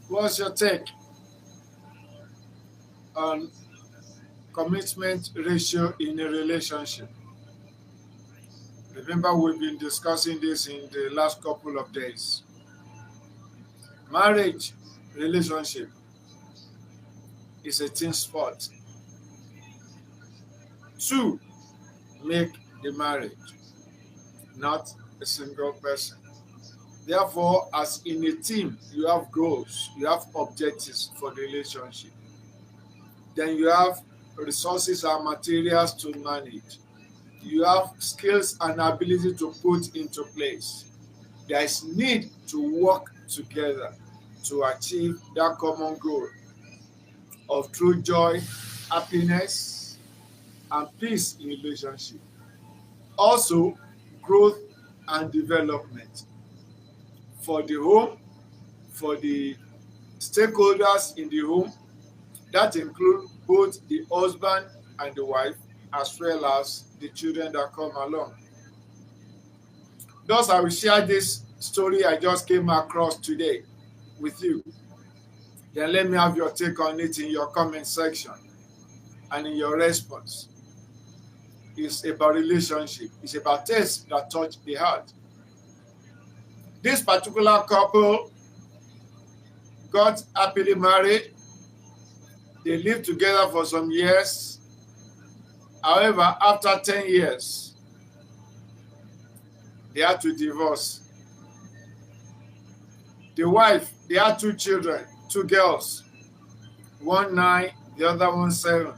What's your take on commitment ratio in a relationship? Remember, we've been discussing this in the last couple of days. Marriage relationship is a team sport. Two make the marriage, not a single person. Therefore, as in a team, you have goals, you have objectives for the relationship. Then you have resources and materials to manage. You have skills and ability to put into place. There is need to work together to achieve that common goal of true joy, happiness, and peace in relationship. Also, growth and development for the home, for the stakeholders in the home. That include both the husband and the wife, as well as the children that come along. Thus, I will share this story I just came across today with you. Then let me have your take on it in your comment section and in your response. It's about relationship. It's about tests that touch the heart. This particular couple got happily married. They lived together for some years. However, after 10 years, they had to divorce. The wife, they had two children, two girls, one 9, the other one 7.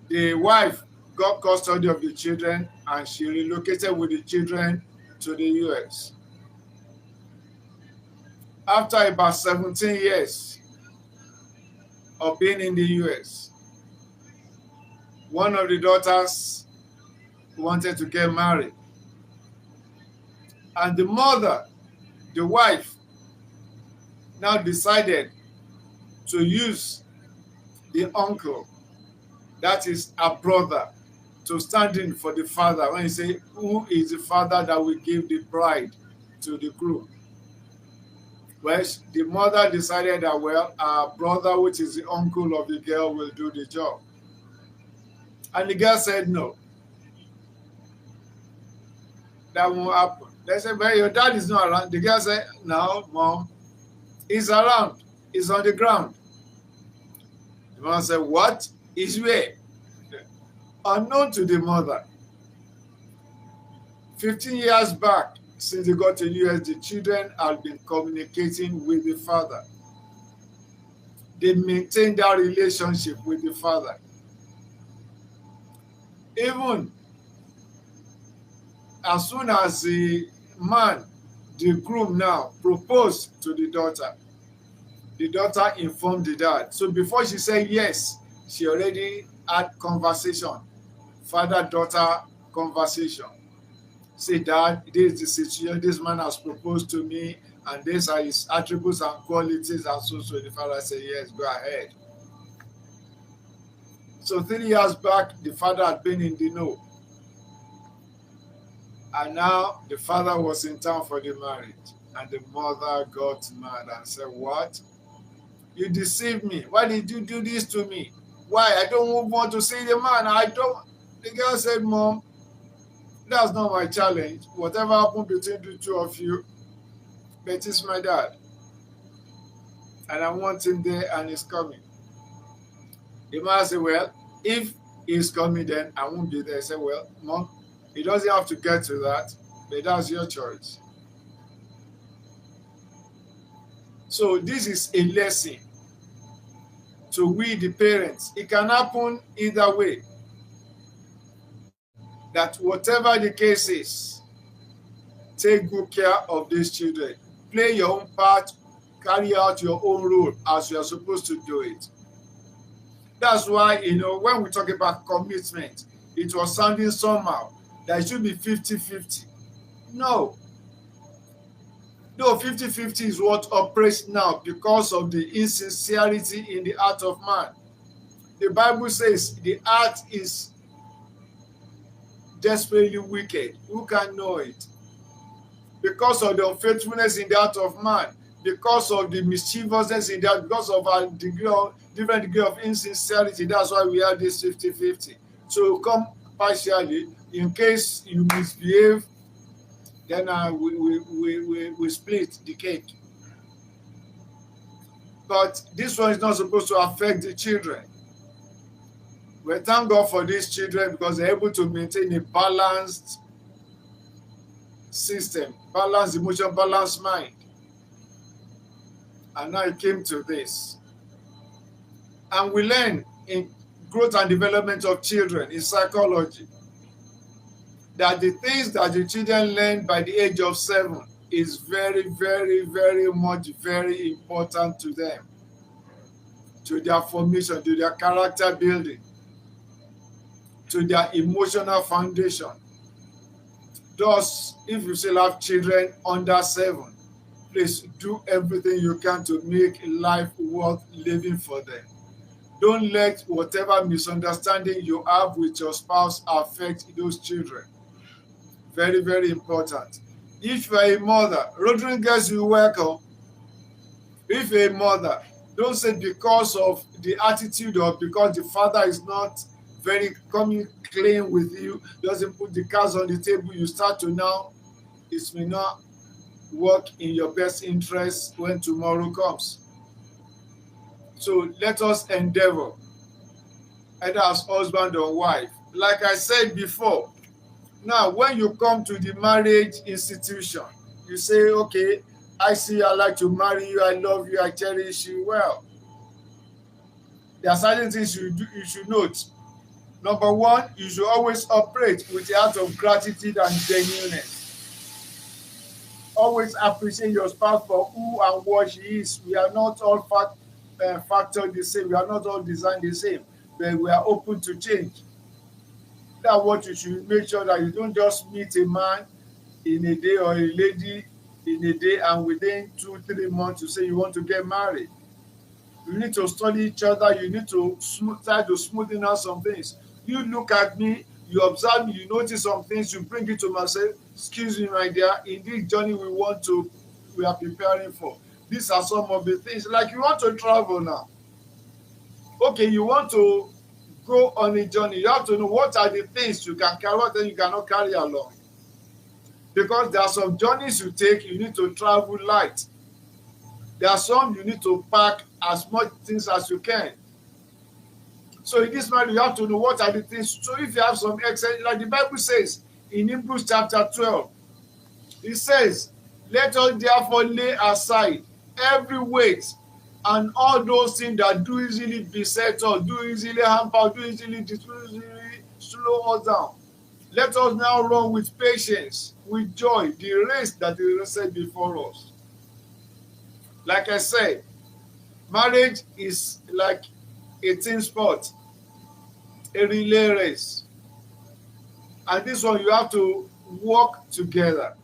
The wife got custody of the children and she relocated with the children to the US. After about 17 years of being in the US, one of the daughters wanted to get married. And the mother, the wife, now decided to use the uncle, that is a brother, to stand in for the father. When you say, who is the father that will give the bride to the groom? Well, the mother decided that, well, our brother, which is the uncle of the girl, will do the job. And the girl said, no, that won't happen. They said, well, your dad is not around. The girl said, no, mom, he's around. He's on the ground. The mom said, what? He's where? Unknown to the mother. 15 years back, since they got to the US, the children had been communicating with the father. They maintained that relationship with the father. Even as soon as the man, the groom now, proposed to the daughter informed the dad. So before she said yes, she already had conversation, father-daughter conversation. Say, Dad, this is the situation, this man has proposed to me, and these are his attributes and qualities, and so the father said, yes, go ahead. So 3 years back, the father had been in the know. And now the father was in town for the marriage. And the mother got mad and said, what? You deceived me. Why did you do this to me? Why? I don't want to see the man. I don't. The girl said, Mom, that's not my challenge. Whatever happened between the two of you, but it's my dad. And I want him there and he's coming. The man said, well, if he's coming, then I won't be there. I said, well, Mom, he doesn't have to get to that, but that's your choice. So this is a lesson to we the parents. It can happen either way. That whatever the case is, take good care of these children. Play your own part, carry out your own role as you are supposed to do it. That's why, when we talk about commitment, it was sounding somehow that it should be 50-50. No. No, 50-50 is what operates now because of the insincerity in the heart of man. The Bible says the heart is desperately wicked. Who can know it? Because of the unfaithfulness in the heart of man, because of the mischievousness in that, because of our different degree of insincerity. That's why we have this 50-50. So come partially. In case you misbehave, then we split the cake. But this one is not supposed to affect the children. We thank God for these children because they're able to maintain a balanced system, balanced emotion, balanced mind. And now it came to this. And we learn in growth and development of children in psychology that the things that the children learn by the age of 7 is very, very, very much very important to them, to their formation, to their character building, to their emotional foundation. Thus, if you still have children under 7, please do everything you can to make life worth living for them. Don't let whatever misunderstanding you have with your spouse affect those children. Very, very important. If you are a mother, Rodriguez, you welcome. If you're a mother, don't say because of the attitude or because the father is not very coming clean with you, doesn't put the cards on the table, you start to now, it may not work in your best interest when tomorrow comes. So let us endeavor, either as husband or wife. Like I said before, now when you come to the marriage institution, you say, okay, I see, I like to marry you, I love you, I cherish you. Well, there are certain things you should note. Number one, you should always operate with the heart of gratitude and genuineness. Always appreciate your spouse for who and what she is. We are not all factored the same. We are not all designed the same. But we are open to change. That's what you should make sure that you don't just meet a man in a day or a lady in a day and within 2-3 months you say you want to get married. You need to study each other. You need to try to smoothen out some things. You look at me, you observe me, you notice some things, you bring it to myself. Excuse me, my dear, in this journey we are preparing for. These are some of the things. Like you want to travel now. Okay, you want to go on a journey. You have to know what are the things you can carry, what you cannot carry along. Because there are some journeys you take, you need to travel light. There are some you need to pack as much things as you can. So in this matter, you have to know what are the things. So if you have some excess, like the Bible says in Hebrews chapter 12, it says, let us therefore lay aside every weight and all those things that do easily beset us, do easily hamper, do easily slow us down. Let us now run with patience, with joy, the race that is set before us. Like I said, marriage is like a team sport, a relay race. And this one, you have to work together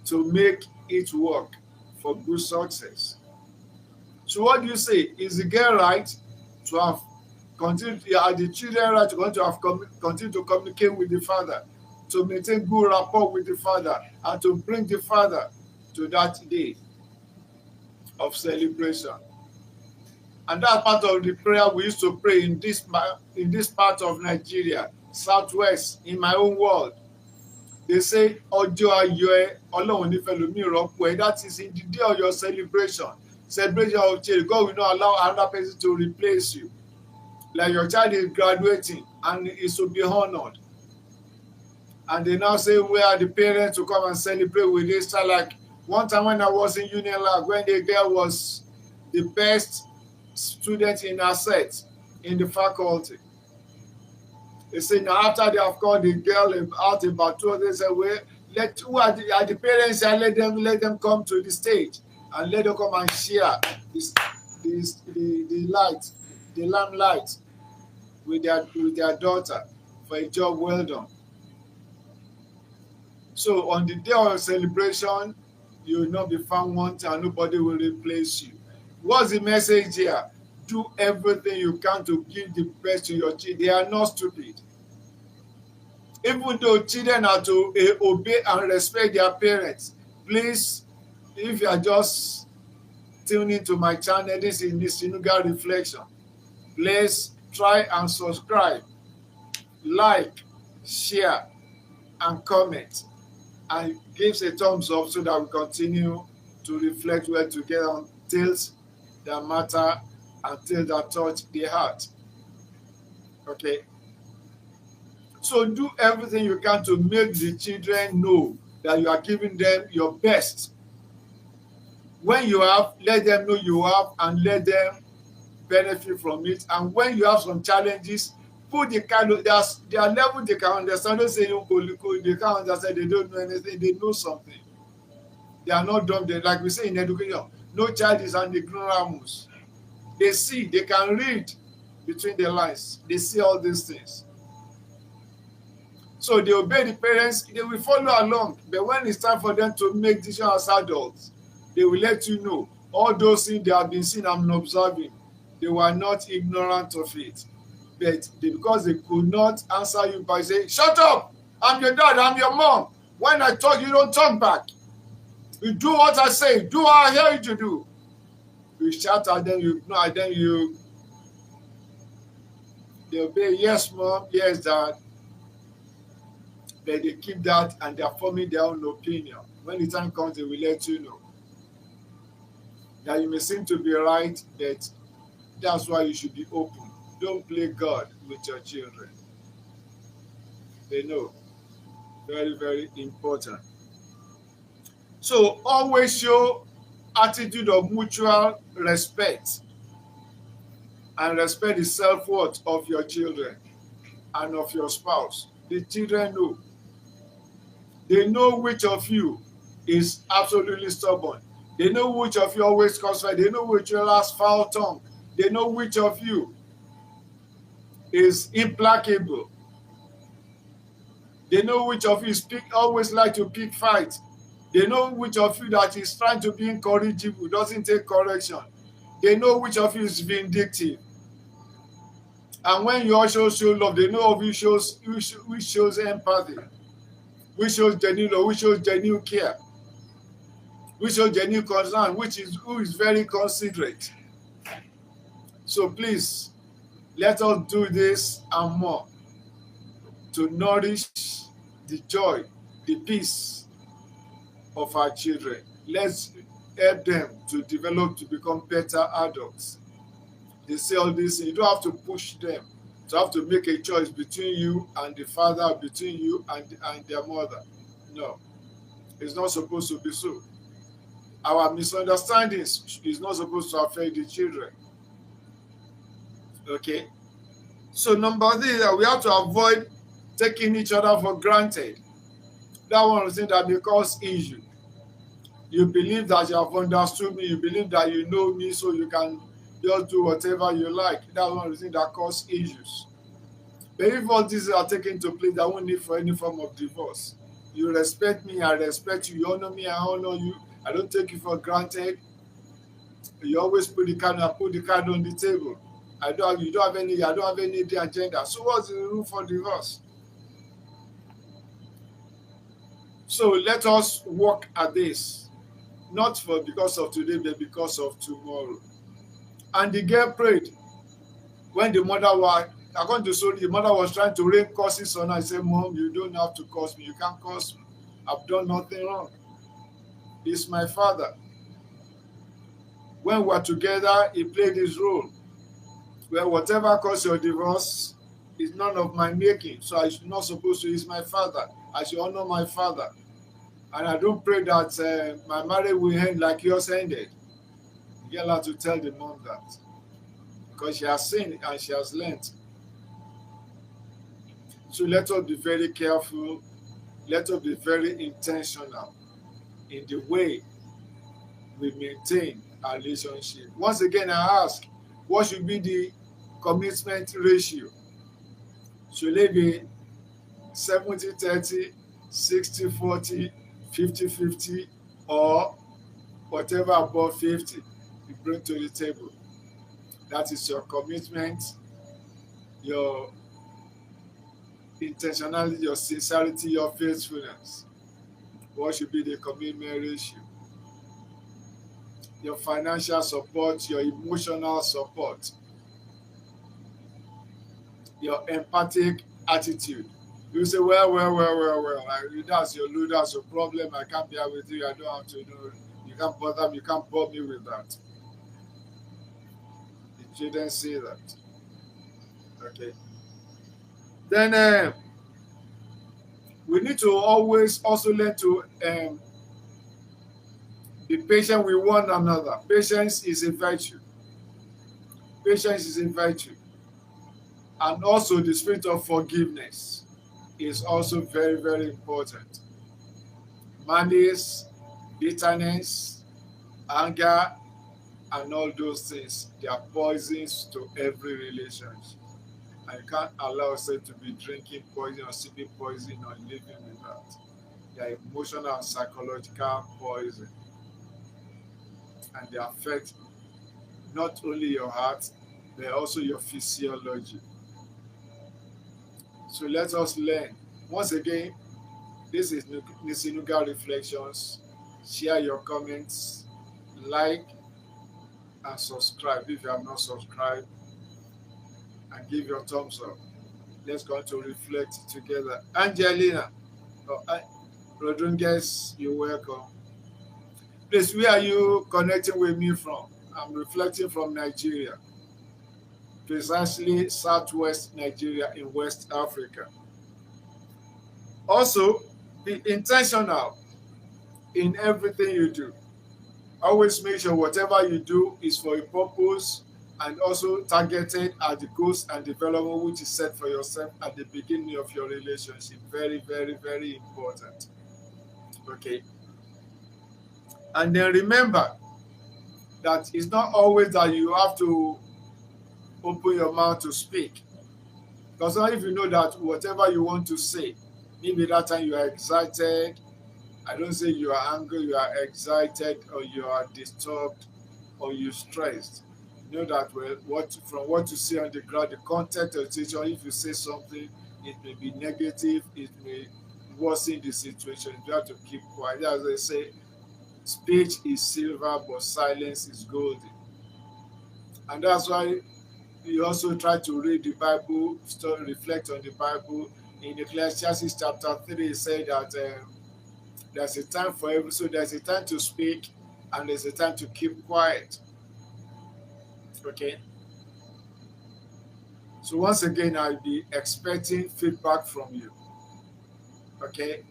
to make it work for good success. So what do you say? Is the girl right to have continued, are the children right to continue to communicate with the father, to maintain good rapport with the father, and to bring the father to that day of celebration? And that part of the prayer we used to pray in this part of Nigeria, Southwest, in my own world. They say, Ojo Ayo Ọlọ́run nífẹ̀ẹ́ lómi ìrọ́pò ẹ̀. That is in the day of your celebration of children. God will not allow another person to replace you. Like your child is graduating and is to be honored. And they now say, where are the parents to come and celebrate with this child? Like one time when I was in Unilag, when the girl was the best student in her set in the faculty. They say now after they have called the girl out about 2 days away, who are the parents, and let them come to the stage and let them come and share the light, the lamplight with their daughter for a job well done. So on the day of celebration, you will not be found wanting and nobody will replace you. What's the message here? Do everything you can to give the best to your children. They are not stupid. Even though children are to obey and respect their parents, please If you are just tuning to my channel, this is the Sinuga Reflection. Please try and subscribe, like, share, and comment, and give a thumbs up so that we continue to reflect well together on tales that matter and tales that touch the heart. Okay? So do everything you can to make the children know that you are giving them your best. When you have, let them know you have and let them benefit from it. And when you have some challenges, put the kind of their level they can understand. Don't say they can't understand, they don't know anything, they know something. They are not dumb. They, like we say in education, no child is an ignoramus. They see, they can read between the lines. They see all these things. So they obey the parents, they will follow along. But when it's time for them to make decisions as adults, they will let you know. All those things they have been seeing and observing, they were not ignorant of it. But because they could not answer you by saying, shut up, I'm your dad, I'm your mom. When I talk, you don't talk back. You do what I say, do what I hear you to do. You shout at them, you ignore at them, they obey, yes, mom, yes, dad. But they keep that and they are forming their own opinion. When the time comes, they will let you know that you may seem to be right, but that's why you should be open. Don't play God with your children. They know. Very, very important. So always show attitude of mutual respect and respect the self-worth of your children and of your spouse. The children know. They know which of you is absolutely stubborn. They know which of you always comes right. They know which of you has foul tongue. They know which of you is implacable. They know which of you always like to pick fights. They know which of you that is trying to be incorrigible, doesn't take correction. They know which of you is vindictive. And when you also show love, they know of you which shows empathy, which shows genuine love, which shows genuine care, which shows genuine concern, who is very considerate. So please, let us do this and more to nourish the joy, the peace of our children. Let's help them to develop to become better adults. They say all this, you don't have to push them to have to make a choice between you and the father, between you and their mother. No, it's not supposed to be so. Our misunderstandings is not supposed to affect the children. Okay? So number 3, that we have to avoid taking each other for granted. That one is the thing that may cause issue. You believe that you have understood me, you believe that you know me, so you can just do whatever you like. That's one of the things that cause issues. But if all these are taken to place, there won't need for any form of divorce. You respect me, I respect you. You honor me, I honor you. I don't take you for granted. You always put the card on the table. I don't have any agenda. So what's the room for divorce? So let us work at this, not because of today, but because of tomorrow. And the girl prayed. When the mother was, according to story, the mother was trying to rain curses on her. I said, Mom, you don't have to curse me. You can't curse me. I've done nothing wrong. He's my father. When we're together, he played his role. Well, whatever caused your divorce is none of my making. So I should not supposed to. He's my father. I should honor my father. And I don't pray that my marriage will end like yours ended. You get her to tell the mom that. Because she has seen and she has learned. So let us be very careful. Let us be very intentional in the way we maintain our relationship. Once again, I ask, what should be the commitment ratio? Should it be 70-30, 60-40, 50-50, or whatever above 50 you bring to the table? That is your commitment, your intentionality, your sincerity, your faithfulness. What should be the commitment ratio? your financial support, your emotional support, your empathic attitude. You say, well, that's your load, that's your problem. I can't be here with you. I don't have to know. You can't bother me. You can't bother me with that. You shouldn't say that. Okay. Then we need to always also learn to be patient with one another. Patience is a virtue. Patience is a virtue. And also the spirit of forgiveness is also very, very important. Malice, bitterness, anger, and all those things, they are poisons to every relationship. And you can't allow yourself to be drinking poison or sipping poison or living with that. They are emotional and psychological poison. And they affect not only your heart, but also your physiology. So let us learn. Once again, this is Nisinuga Reflections. Share your comments, like, and subscribe if you have not subscribed, and give your thumbs up. Let's go to reflect together. Angelina, Rodriguez, you're welcome. Please, where are you connecting with me from? I'm reflecting from Nigeria, precisely southwest Nigeria in West Africa. Also, be intentional in everything you do. Always make sure whatever you do is for a purpose and also targeted at the goals and development which is set for yourself at the beginning of your relationship. Very, very, very important. Okay. And then remember that it's not always that you have to open your mouth to speak. Because if you know that whatever you want to say, maybe that time you are excited, I don't say you are angry, you are excited, or you are disturbed, or you stressed. You know that well, what you see on the ground, the content of the situation, if you say something, it may be negative, it may worsen the situation. You have to keep quiet. As they say, speech is silver, but silence is golden. And that's why you also try to read the Bible, reflect on the Bible. In Ecclesiastes chapter 3, it said that there's a time for every, so there's a time to speak and there's a time to keep quiet. Okay. So once again, I'll be expecting feedback from you. Okay.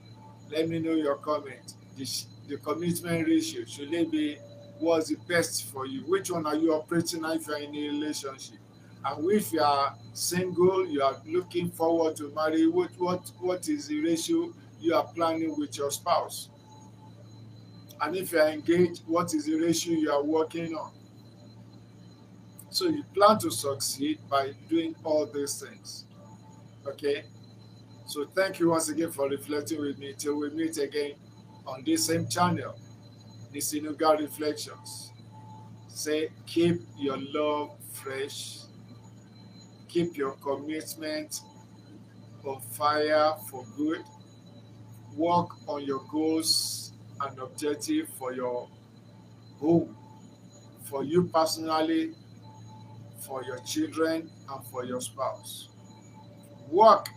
Let me know your comment. The commitment ratio, should it be what's the best for you? Which one are you operating if you're in a relationship? And if you are single, you are looking forward to marry, what is the ratio you are planning with your spouse? And if you are engaged, what is the ratio you are working on? So you plan to succeed by doing all these things. Okay? So thank you once again for reflecting with me till we meet again on this same channel, the Sinuga Reflections. Say, keep your love fresh, keep your commitment on fire for good, work on your goals and objective for your home, for you personally, for your children, and for your spouse. Work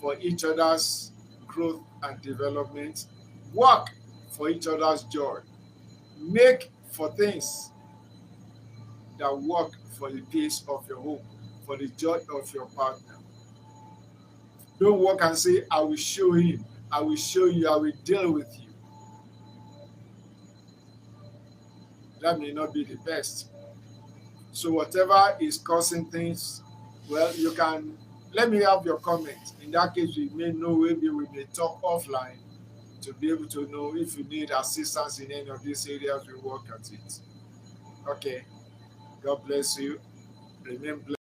for each other's growth and development. Work for each other's joy. Make for things that work for the peace of your home, for the joy of your partner. Don't work and say, I will show him, I will show you, I will deal with you. That may not be the best. So whatever is causing things, well, you can let me have your comment. In that case, we may know, maybe we may talk offline to be able to know if you need assistance in any of these areas, we work at it. Okay. God bless you. Remain blessed.